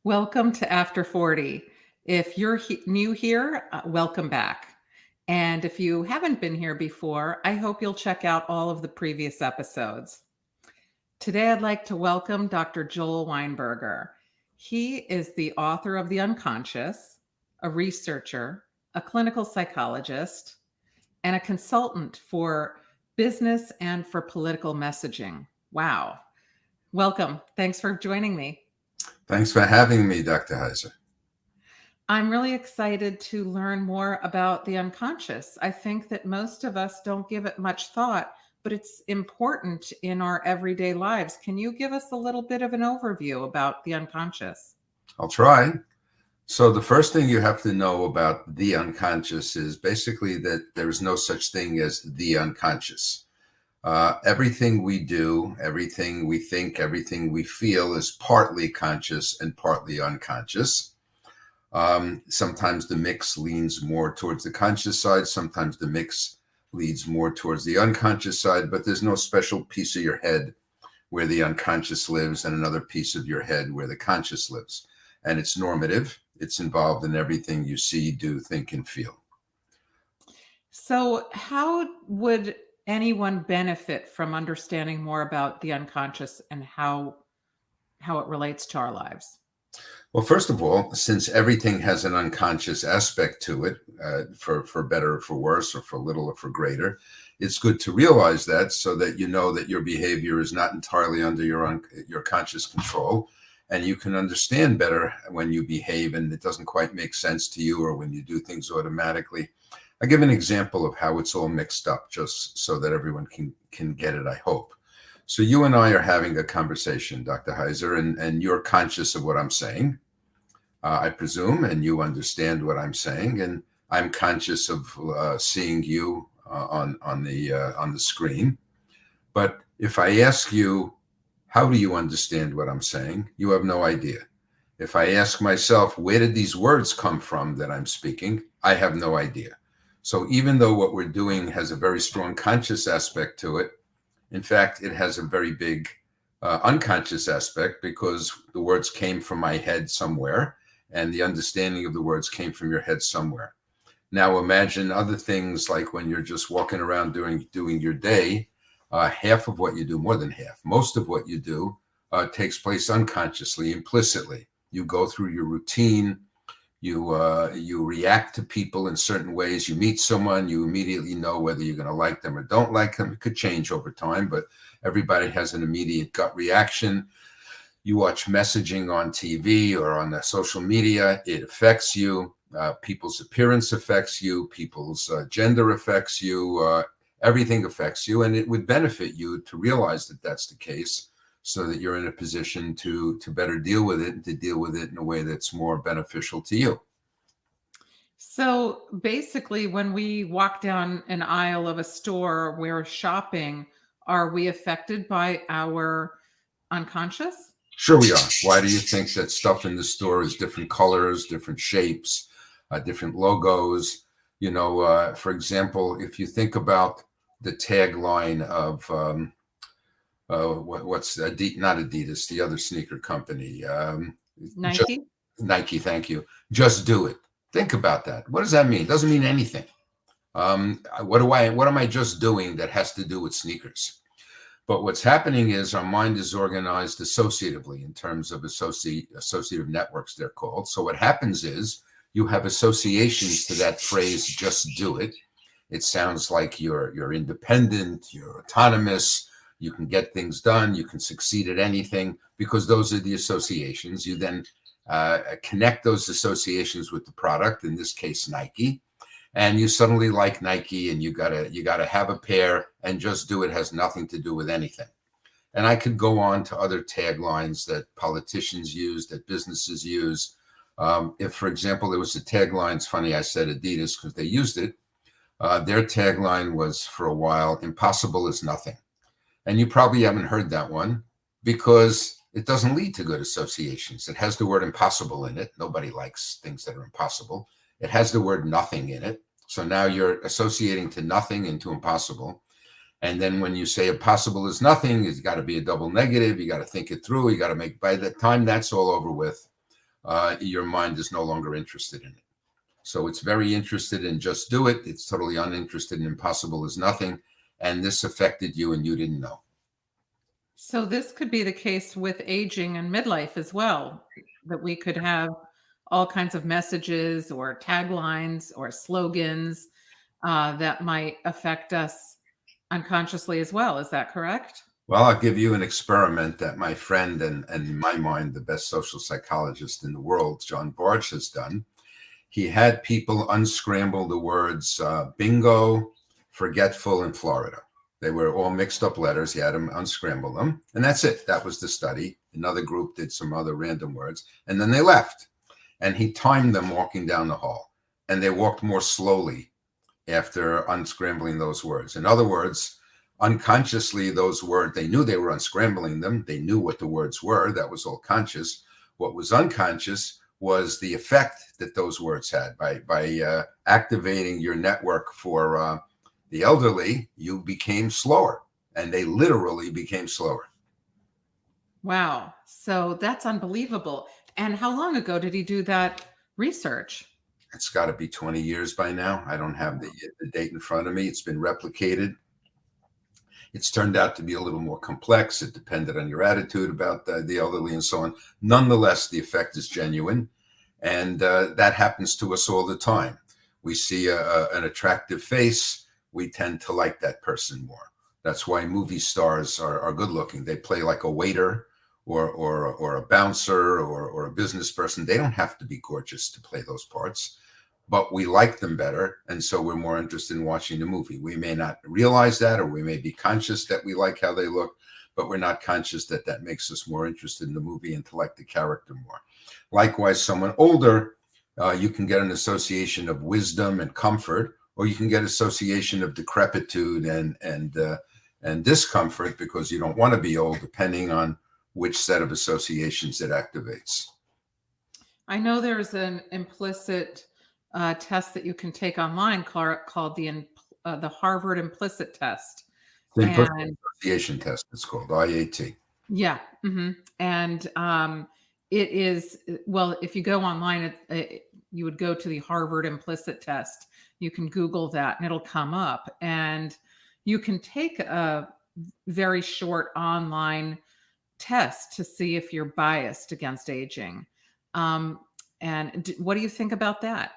Welcome to After 40. If you're new here, welcome back. And if you haven't been here before, I hope you'll check out all of the previous episodes. Today, I'd like to welcome Dr. Joel Weinberger. He is the author of The Unconscious, a researcher, a clinical psychologist, and a consultant for business and for political messaging. Wow. Welcome. Thanks for joining me. Thanks for having me, Dr. Heiser. I'm really excited to learn more about the unconscious. I think that most of us don't give it much thought, but it's important in our everyday lives. Can you give us a little bit of an overview about the unconscious? I'll try. So the first thing you have to know about the unconscious is basically that there's no such thing as the unconscious. Everything we do, everything we think, everything we feel is partly conscious and partly unconscious. Sometimes the mix leans more towards the conscious side. Sometimes the mix leads more towards the unconscious side, but there's no special piece of your head where the unconscious lives and another piece of your head where the conscious lives. And it's normative. It's involved in everything you see, do, think, and feel. So how would anyone benefit from understanding more about the unconscious and how it relates to our lives? Well, first of all, since everything has an unconscious aspect to it, for better or for worse, or for little or for greater, it's good to realize that so that you know that your behavior is not entirely under your conscious control, and you can understand better when you behave and it doesn't quite make sense to you, or when you do things automatically. I give an example of how it's all mixed up, just so that everyone can get it, I hope. So you and I are having a conversation, Dr. Heiser, and you're conscious of what I'm saying, I presume, and you understand what I'm saying, and I'm conscious of seeing you on the screen. But if I ask you, how do you understand what I'm saying? You have no idea. If I ask myself, where did these words come from that I'm speaking? I have no idea. So even though what we're doing has a very strong conscious aspect to it, in fact, it has a very big unconscious aspect, because the words came from my head somewhere, and the understanding of the words came from your head somewhere. Now imagine other things, like when you're just walking around doing your day, half of what you do, more than half, most of what you do takes place unconsciously, implicitly. You go through your routine. You react to people in certain ways. You meet someone, you immediately know whether you're going to like them or don't like them. It could change over time, but everybody has an immediate gut reaction. You watch messaging on TV or on the social media, it affects you. People's appearance affects you. People's gender affects you. Everything affects you, and it would benefit you to realize that that's the case, so that you're in a position to better deal with it, and to deal with it in a way that's more beneficial to you. So basically, when we walk down an aisle of a store, we're shopping, are we affected by our unconscious? Sure we are. Why do you think that stuff in the store is different colors, different shapes, different logos? For example, if you think about the tagline of what's not Adidas, the other sneaker company, Nike? Nike, thank you. Just do it. Think about that. What does that mean? It doesn't mean anything. What am I just doing that has to do with sneakers? But what's happening is our mind is organized associatively, in terms of associative networks, they're called. So what happens is you have associations to that phrase, just do it. It sounds like you're independent, you're autonomous, you can get things done, you can succeed at anything, because those are the associations. You then connect those associations with the product, in this case Nike, and you suddenly like Nike, and you gotta have a pair, and just do it has nothing to do with anything. And I could go on to other taglines that politicians use, that businesses use. If, for example, there was a tagline, it's funny I said Adidas because they used it. Their tagline was, for a while, impossible is nothing. And you probably haven't heard that one, because it doesn't lead to good associations. It has the word impossible in it. Nobody likes things that are impossible. It has the word nothing in it. So now you're associating to nothing and to impossible. And then when you say impossible is nothing, it's got to be a double negative. You got to think it through. You got to make, by the time that's all over with, your mind is no longer interested in it. So it's very interested in just do it. It's totally uninterested in impossible is nothing. And this affected you and you didn't know. So this could be the case with aging and midlife as well, that we could have all kinds of messages or taglines or slogans that might affect us unconsciously as well. Is that correct? Well, I'll give you an experiment that my friend and in my mind, the best social psychologist in the world, John Barge, has done. He had people unscramble the words bingo, forgetful, and Florida. They were all mixed up letters. He had them unscramble them. And that's it. That was the study. Another group did some other random words. And then they left. And he timed them walking down the hall. And they walked more slowly after unscrambling those words. In other words, unconsciously, those words, they knew they were unscrambling them. They knew what the words were. That was all conscious. What was unconscious was the effect that those words had. By activating your network for the elderly, you became slower, and they literally became slower. Wow. So that's unbelievable. And how long ago did he do that research? It's got to be 20 years by now. I don't have the date in front of me. It's been replicated. It's turned out to be a little more complex. It depended on your attitude about the elderly and so on. Nonetheless, the effect is genuine. And that happens to us all the time. We see an attractive face. We tend to like that person more. That's why movie stars are good looking. They play like a waiter or a bouncer or a business person. They don't have to be gorgeous to play those parts, but we like them better. And so we're more interested in watching the movie. We may not realize that, or we may be conscious that we like how they look, but we're not conscious that that makes us more interested in the movie and to like the character more. Likewise, someone older, you can get an association of wisdom and comfort, or you can get association of decrepitude and discomfort because you don't want to be old, depending on which set of associations it activates. I know there's an implicit test that you can take online called the Harvard Implicit Test. The implicit association test, it's called IAT. Yeah. Mm-hmm. And it is, well, if you go online, you would go to the Harvard Implicit Test. You can Google that and it'll come up. And you can take a very short online test to see if you're biased against aging. And what do you think about that?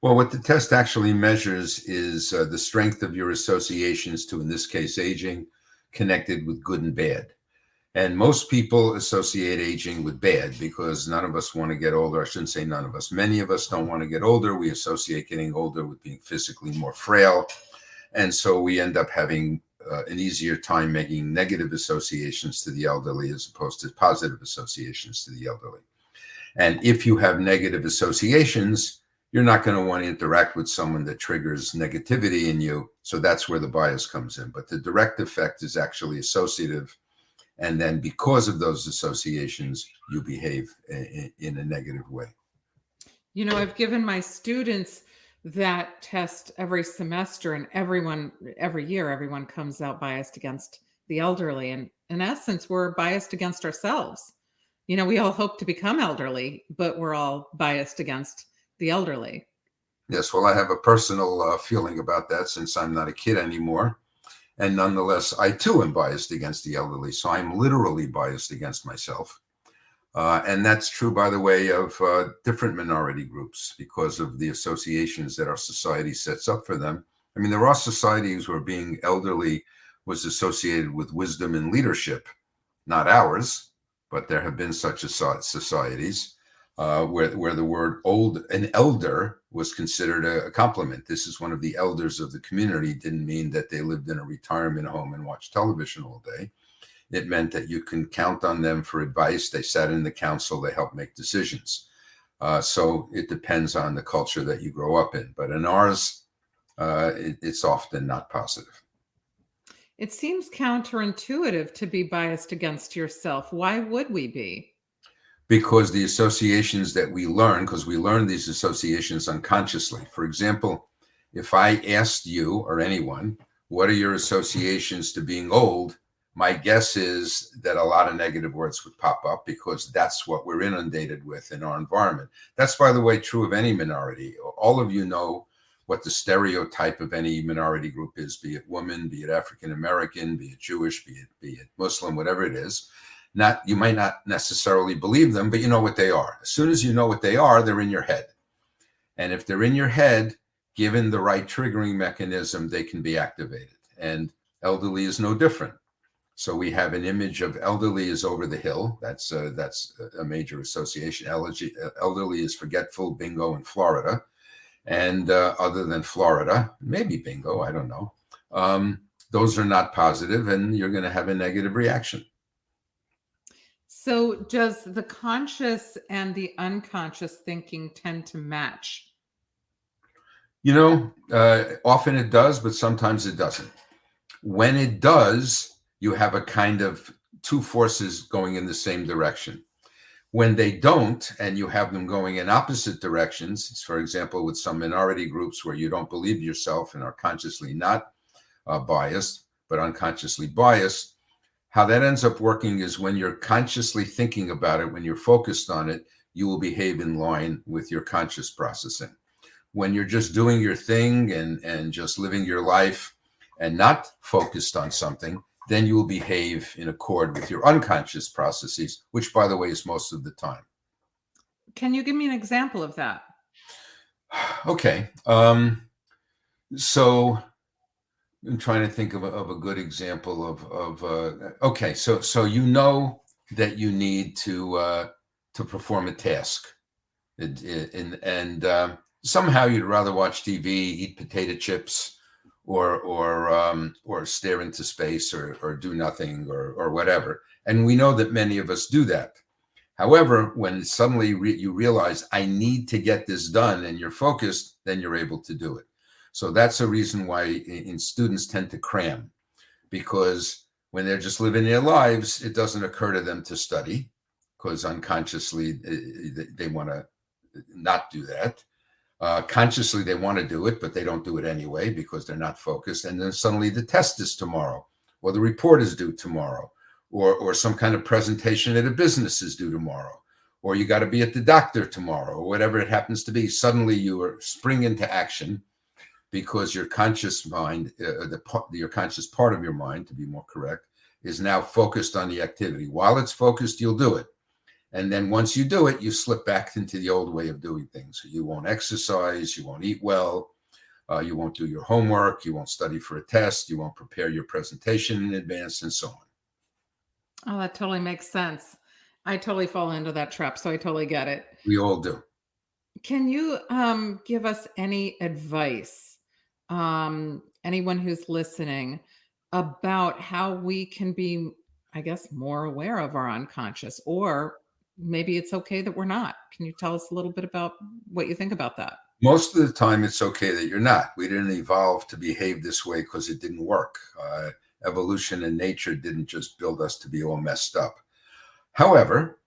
Well, what the test actually measures is the strength of your associations to, in this case, aging, connected with good and bad. And most people associate aging with bad because none of us want to get older. I shouldn't say none of us. Many of us don't want to get older. We associate getting older with being physically more frail. And so we end up having an easier time making negative associations to the elderly as opposed to positive associations to the elderly. And if you have negative associations, you're not going to want to interact with someone that triggers negativity in you. So that's where the bias comes in. But the direct effect is actually associative. And then because of those associations, you behave in a negative way. You know, I've given my students that test every semester, and every year, everyone comes out biased against the elderly. And in essence, we're biased against ourselves. You know, we all hope to become elderly, but we're all biased against the elderly. Yes, well, I have a personal feeling about that since I'm not a kid anymore. And nonetheless, I too am biased against the elderly. So I'm literally biased against myself. And that's true, by the way, of different minority groups because of the associations that our society sets up for them. I mean, there are societies where being elderly was associated with wisdom and leadership, not ours, but there have been such societies where the word an elder was considered a compliment. This is one of the elders of the community. Didn't mean that they lived in a retirement home and watched television all day. It meant that you can count on them for advice. They sat in the council. They helped make decisions. So it depends on the culture that you grow up in. But in ours, it's often not positive. It seems counterintuitive to be biased against yourself. Why would we be? Because the associations that we learn, because we learn these associations unconsciously. For example, if I asked you or anyone, what are your associations to being old? my guess is that a lot of negative words would pop up because that's what we're inundated with in our environment. That's, by the way, true of any minority. All of you know what the stereotype of any minority group is, be it woman, be it African American, be it Jewish, be it Muslim, whatever it is. You might not necessarily believe them, but you know what they are. As soon as you know what they are, they're in your head. And if they're in your head, given the right triggering mechanism, they can be activated. And elderly is no different. So we have an image of elderly is over the hill. That's a major association. Elderly is forgetful, bingo in Florida. And other than Florida, maybe bingo, I don't know. Those are not positive, and you're going to have a negative reaction. So does the conscious and the unconscious thinking tend to match? Often it does, but sometimes it doesn't. When it does, you have a kind of two forces going in the same direction. When they don't, and you have them going in opposite directions, for example, with some minority groups where you don't believe yourself and are consciously not biased, but unconsciously biased, how that ends up working is when you're consciously thinking about it, when you're focused on it, you will behave in line with your conscious processing. When you're just doing your thing and just living your life and not focused on something, then you will behave in accord with your unconscious processes, which, by the way, is most of the time. Can you give me an example of that? Okay. So I'm trying to think of a good example of okay. So you know that you need to perform a task, and somehow you'd rather watch TV, eat potato chips, or stare into space, or do nothing, or whatever. And we know that many of us do that. However, when suddenly you realize I need to get this done, and you're focused, then you're able to do it. So that's a reason why students tend to cram, because when they're just living their lives, it doesn't occur to them to study, because unconsciously they want to not do that. Consciously, they want to do it, but they don't do it anyway because they're not focused. And then suddenly the test is tomorrow, or the report is due tomorrow, or some kind of presentation at a business is due tomorrow, or you got to be at the doctor tomorrow, or whatever it happens to be. Suddenly you are spring into action because your conscious mind, your conscious part of your mind, to be more correct, is now focused on the activity. While it's focused, you'll do it. And then once you do it, you slip back into the old way of doing things. You won't exercise, you won't eat well, you won't do your homework, you won't study for a test, you won't prepare your presentation in advance, and so on. Oh, that totally makes sense. I totally fall into that trap, so I totally get it. We all do. Can you give us any advice, anyone who's listening, about how we can be, I guess, more aware of our unconscious, or maybe it's okay that we're not? Can you tell us a little bit about what you think about that? Most of the time, it's okay that you're not. We didn't evolve to behave this way because it didn't work. Evolution and nature didn't just build us to be all messed up. However,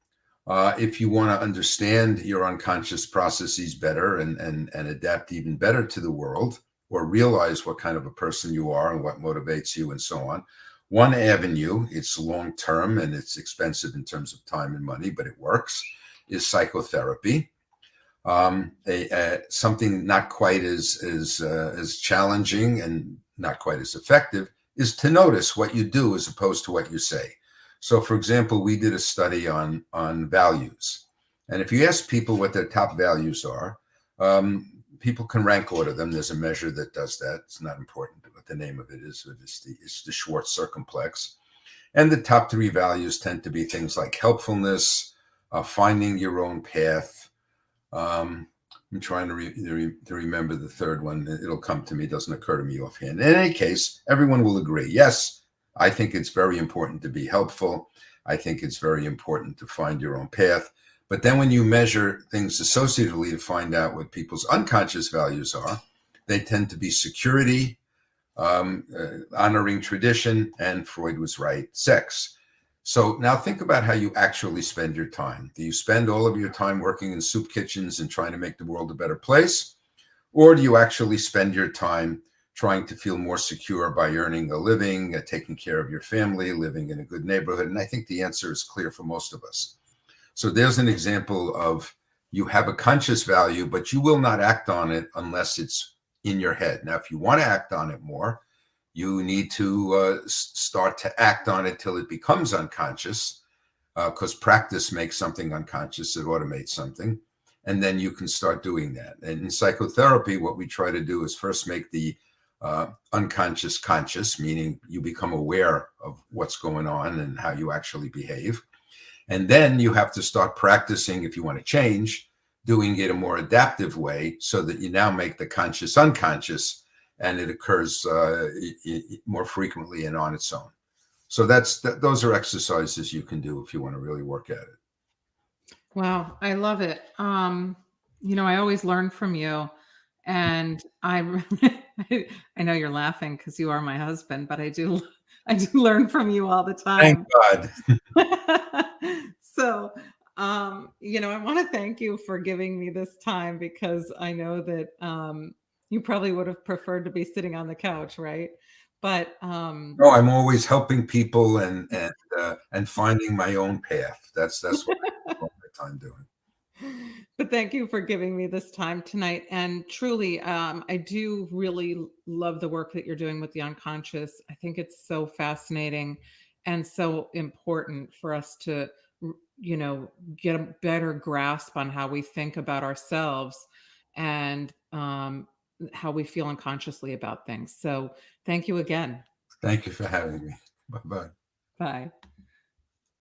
if you want to understand your unconscious processes better and adapt even better to the world, or realize what kind of a person you are and what motivates you and so on, one avenue, it's long-term and it's expensive in terms of time and money, but it works, is psychotherapy. Something not quite as challenging and not quite as effective is to notice what you do as opposed to what you say. So, for example, we did a study on values. And if you ask people what their top values are, people can rank order them. There's a measure that does that. It's not important what the name of it is, but it's the Schwartz circumplex. And the top three values tend to be things like helpfulness, finding your own path. I'm trying to remember the third one. It'll come to me. It doesn't occur to me offhand. In any case, everyone will agree. Yes, I think it's very important to be helpful. I think it's very important to find your own path. But then when you measure things associatively to find out what people's unconscious values are, they tend to be security, honoring tradition, and Freud was right, sex. So now think about how you actually spend your time. Do you spend all of your time working in soup kitchens and trying to make the world a better place? Or do you actually spend your time trying to feel more secure by earning a living, taking care of your family, living in a good neighborhood? And I think the answer is clear for most of us. So there's an example of you have a conscious value, but you will not act on it unless it's in your head. Now, if you want to act on it more, you need to start to act on it till it becomes unconscious, because practice makes something unconscious, it automates something. And then you can start doing that. And in psychotherapy, what we try to do is first make the unconscious conscious, meaning you become aware of what's going on and how you actually behave. And then you have to start practicing, if you want to change, doing it a more adaptive way so that you now make the conscious unconscious, and it occurs more frequently and on its own. So those are exercises you can do if you want to really work at it. Wow, I love it. I always learn from you, and I I know you're laughing because you are my husband, but I do learn from you all the Thank time. God. So, I want to thank you for giving me this time, because I know that you probably would have preferred to be sitting on the couch, right? But No, I'm always helping people and finding my own path. That's what I spend all my time doing. But thank you for giving me this time tonight. And truly, I do really love the work that you're doing with the unconscious. I think it's so fascinating and so important for us to, get a better grasp on how we think about ourselves and how we feel unconsciously about things. So thank you again. Thank you for having me. Bye-bye. Bye.